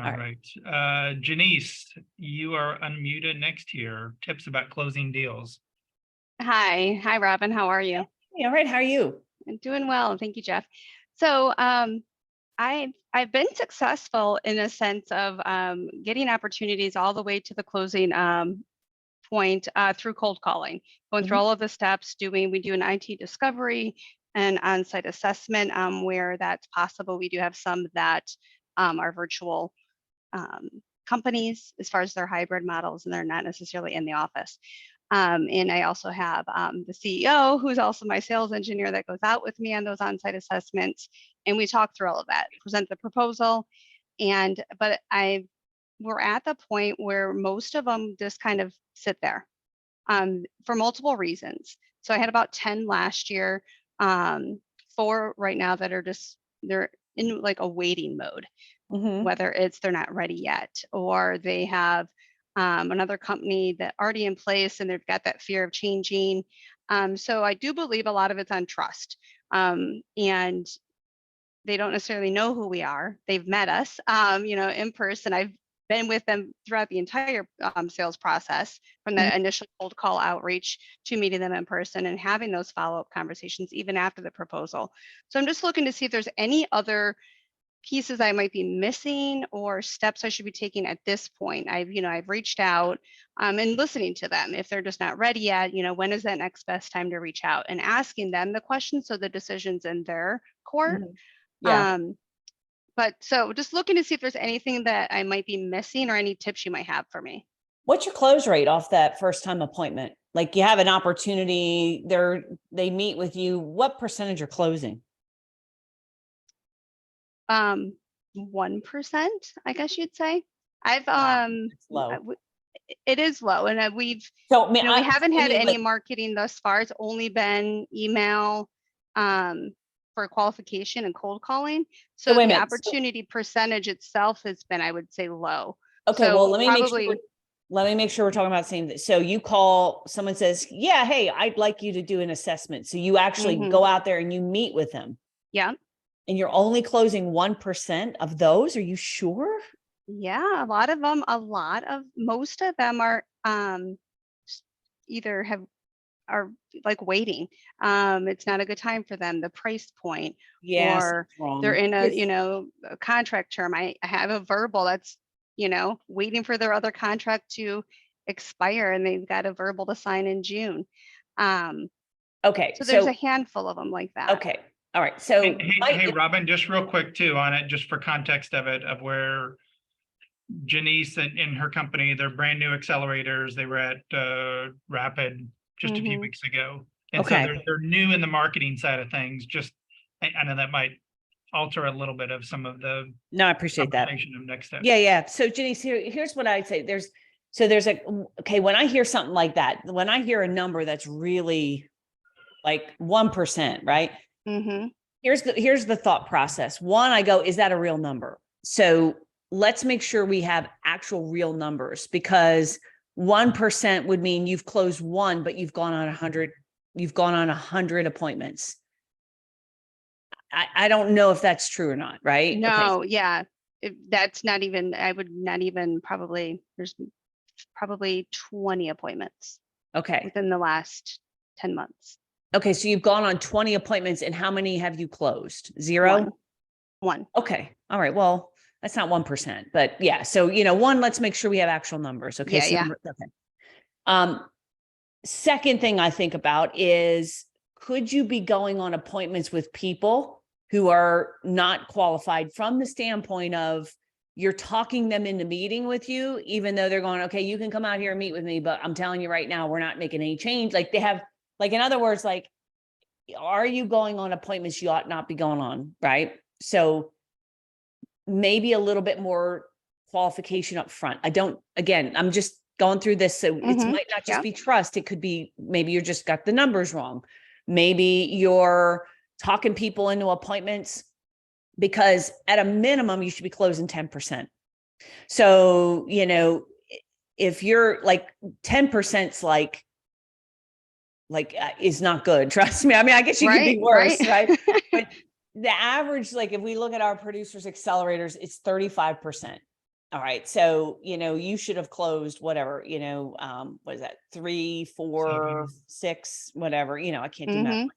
All right. Janice, you are unmuted next here. Tips about closing deals. Hi, Robin. How are you? Hey, all right. How are you? I'm doing well. Thank you, Jeff. So I've been successful in a sense of getting opportunities all the way to the closing point through cold calling, going through all of the steps. We do an IT discovery and on-site assessment where that's possible. We do have some that are virtual companies as far as their hybrid models, and they're not necessarily in the office. And I also have the CEO, who's also my sales engineer, that goes out with me on those on-site assessments, and we talk through all of that, present the proposal, but we're at the point where most of them just kind of sit there for multiple reasons. So I had about 10 last year, 4 right now that are they're in like a waiting mode, whether it's they're not ready yet, or they have another company that already in place and they've got that fear of changing. So I do believe a lot of it's on trust. And they don't necessarily know who we are. They've met us, in person. I've been with them throughout the entire sales process, from the initial cold call outreach to meeting them in person and having those follow-up conversations even after the proposal. So I'm just looking to see if there's any other pieces I might be missing or steps I should be taking at this point. I've reached out and listening to them. If they're just not ready yet, when is that next best time to reach out and asking them the questions so the decision's in their court. Yeah. But so just looking to see if there's anything that I might be missing or any tips you might have for me. What's your close rate off that first time appointment? Like, you have an opportunity, they meet with you. What percentage are closing? 1%, I guess you'd say. It's low. It is low, and we haven't had any marketing thus far. It's only been email for qualification and cold calling. So the opportunity percentage itself has been, I would say, low. Okay, so well, let me make sure we're talking about the same thing. So you call, someone says, yeah, hey, I'd like you to do an assessment. So you actually go out there and you meet with them. Yeah. And you're only closing 1% of those. Are you sure? Yeah, most of them are are like waiting. It's not a good time for them, the price point, or they're in a contract term. I have a verbal that's waiting for their other contract to expire, and they've got a verbal to sign in June. Okay, so there's a handful of them like that. Okay, all right. So hey Robin, just real quick too on it, just for context of where Janice and her company, they're brand new accelerators. They were at Rapid just a few weeks ago. And so they're new in the marketing side of things. Just, I know that might alter a little bit of some of the. No, I appreciate that. Of next steps. Yeah. So Janice, here's what I'd say. When I hear something like that, when I hear a number that's really like 1%, right? Here's the thought process. One, I go, is that a real number? So let's make sure we have actual real numbers, because 1% would mean you've closed 1, but you've gone on 100. You've gone on 100 appointments. I don't know if that's true or not, right? No, yeah, that's not even. I would not even probably. There's probably 20 appointments. Okay. Within the last 10 months. Okay, so you've gone on 20 appointments, and how many have you closed? 0? One. Okay. All right. Well, that's not 1%, but yeah. So, 1, let's make sure we have actual numbers. Okay. Yeah. Okay. Second thing I think about is, could you be going on appointments with people who are not qualified, from the standpoint of you're talking them into meeting with you, even though they're going, okay, you can come out here and meet with me, but I'm telling you right now, we're not making any change. Like, they have, like, in other words, like, are you going on appointments you ought not be going on? Right. So maybe a little bit more qualification up front. I'm just going through this. So it might not just be trust. It could be, maybe you're just got the numbers wrong. Maybe you're talking people into appointments, because at a minimum, you should be closing 10%. So, if you're like 10%'s like is not good. Trust me. I mean, I guess you could be worse, right? But the average, like, if we look at our producers accelerators, it's 35%. All right. So, you should have closed whatever, what is that? 3, 4, 7. 6, whatever, I can't do math. Mhm.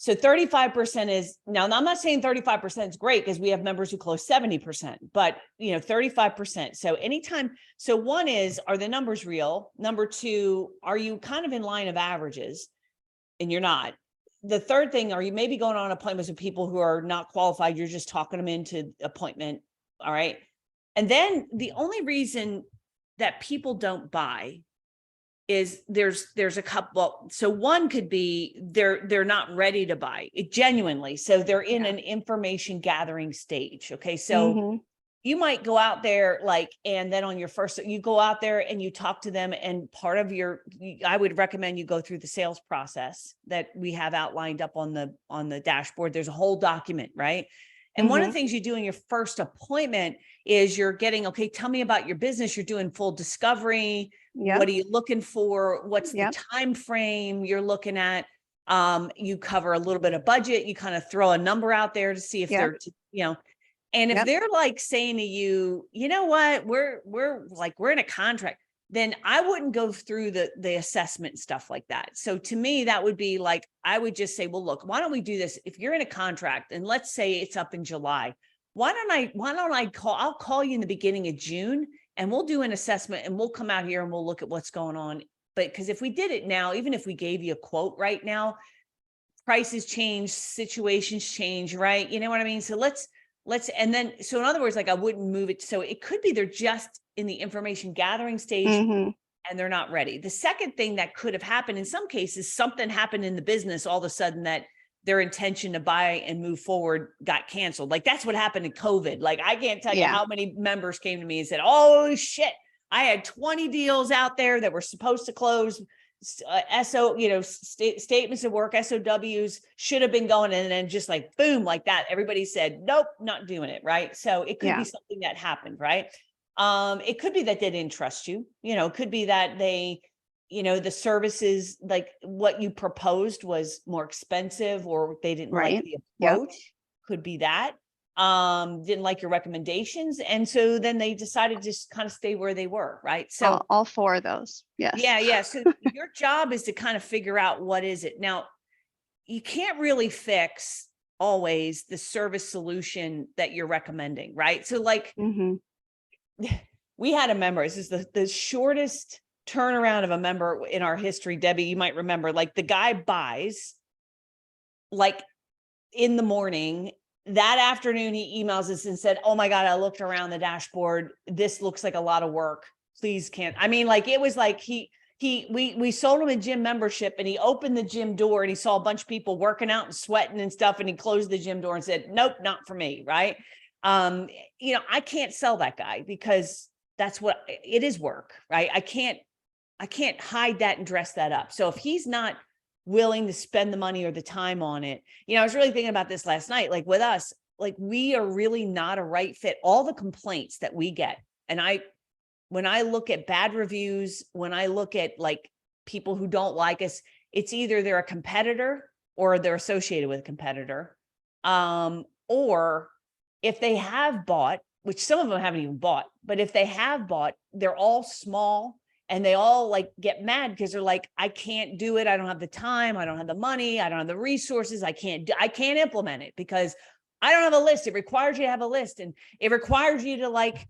So 35% is now, I'm not saying 35% is great because we have members who close 70%, but 35%. So anytime, so one is, are the numbers real? Number two, are you kind of in line of averages? And you're not. The third thing, are you maybe going on appointments with people who are not qualified? You're just talking them into appointment. All right. And then the only reason that people don't buy is there's a couple. So one could be they're not ready to buy it genuinely. So they're in Yeah. an information gathering stage. Okay. So Mhm. you might go out there and then on your first, you go out there and you talk to them, and part of I would recommend you go through the sales process that we have outlined up on the dashboard. There's a whole document, right? And one of the things you do in your first appointment is you're getting, okay, tell me about your business. You're doing full discovery. Yep. What are you looking for? What's Yep. the time frame you're looking at? You cover a little bit of budget. You kind of throw a number out there to see if Yep. they're, and if Yep. they're like saying to you, you know what, we're in a contract, then I wouldn't go through the assessment and stuff like that. So to me, that would be like, I would just say, well, look, why don't we do this? If you're in a contract and let's say it's up in July, why don't I'll call you in the beginning of June and we'll do an assessment and we'll come out here and we'll look at what's going on. But because if we did it now, even if we gave you a quote right now, prices change, situations change, right? You know what I mean? So and then, so in other words, like I wouldn't move it. So it could be they're just in the information gathering stage Mhm. and they're not ready. The second thing that could have happened in some cases, something happened in the business all of a sudden that their intention to buy and move forward got canceled. Like that's what happened in COVID. Like I can't tell you Yeah. how many members came to me and said, oh shit, I had 20 deals out there that were supposed to close. Statements of work, SOWs should have been going, and then just like boom, like that, everybody said, nope, not doing it. Right. So it could Yeah. be something that happened, right? It could be that they didn't trust you, it could be that they, the services, like what you proposed was more expensive, or they didn't like Right. the Yep. approach. Could be that. Didn't like your recommendations. And so then they decided to just kind of stay where they were. Right. So All 4 of those. Yes. yeah. So your job is to kind of figure out what is it. Now, you can't really fix always the service solution that you're recommending, right? So like Mhm. we had a member, this is the shortest turnaround of a member in our history. Debbie, you might remember, like the guy buys like in the morning. That afternoon, he emails us and said, oh my God, I looked around the dashboard. This looks like a lot of work. Please can't. I mean, like, it was like we sold him a gym membership and he opened the gym door and he saw a bunch of people working out and sweating and stuff. And he closed the gym door and said, nope, not for me. Right. I can't sell that guy because that's what it is, work, right? I can't hide that and dress that up. So if he's not willing to spend the money or the time on it, I was really thinking about this last night, like with us, like we are really not a right fit. All the complaints that we get, and when I look at bad reviews, when I look at like people who don't like us, it's either they're a competitor or they're associated with a competitor. Or if they have bought, which some of them haven't even bought, but if they have bought, they're all small and they all like get mad because they're like, I can't do it. I don't have the time. I don't have the money. I don't have the resources. I can't implement it because I don't have a list. It requires you to have a list and it requires you to like,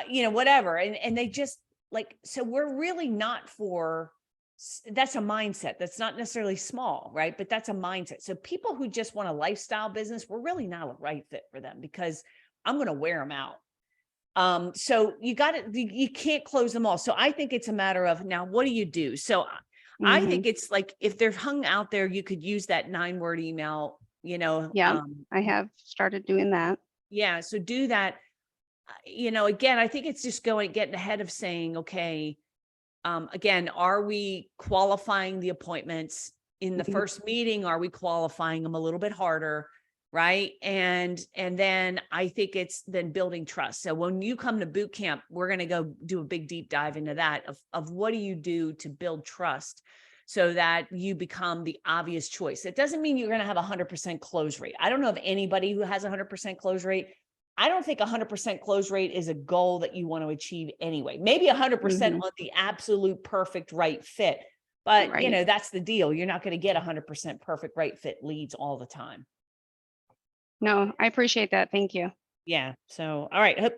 whatever. And they just like, so we're really not that's a mindset. That's not necessarily small, right? But that's a mindset. So people who just want a lifestyle business, we're really not a right fit for them because I'm going to wear them out. So you can't close them all. So I think it's a matter of now, what do you do? So I think it's like, if they're hung out there, you could use that 9-word email, Yeah. I have started doing that. Yeah. So do that. Again, I think it's just getting ahead of saying, okay, again, are we qualifying the appointments in the first meeting? Are we qualifying them a little bit harder? Right. And then I think it's then building trust. So when you come to boot camp, we're going to go do a big deep dive into that of what do you do to build trust so that you become the obvious choice. It doesn't mean you're going to have 100% close rate. I don't know of anybody who has 100% close rate. I don't think 100% close rate is a goal that you want to achieve anyway. Maybe 100% on the absolute perfect right fit. But, you Right. know, that's the deal. You're not going to get 100% perfect right fit leads all the time. No, I appreciate that. Thank you. Yeah. So, all right. Hope